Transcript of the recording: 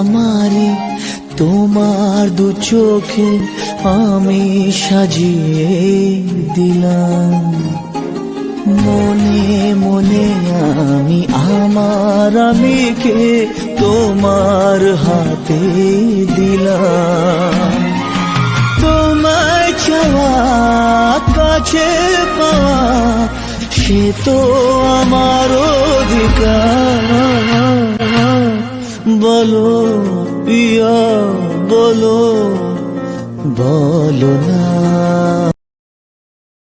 আমারে তোমার দু চোখে আমি সাজিয়ে দিলাম। মনে মনে আমি আমার আমিকে তোমার হাতে দিলাম। তোমায় চাওয়া কাছে পাওয়া সে তো আমার অধিকার। বলো পিয়া বলো, বলো না।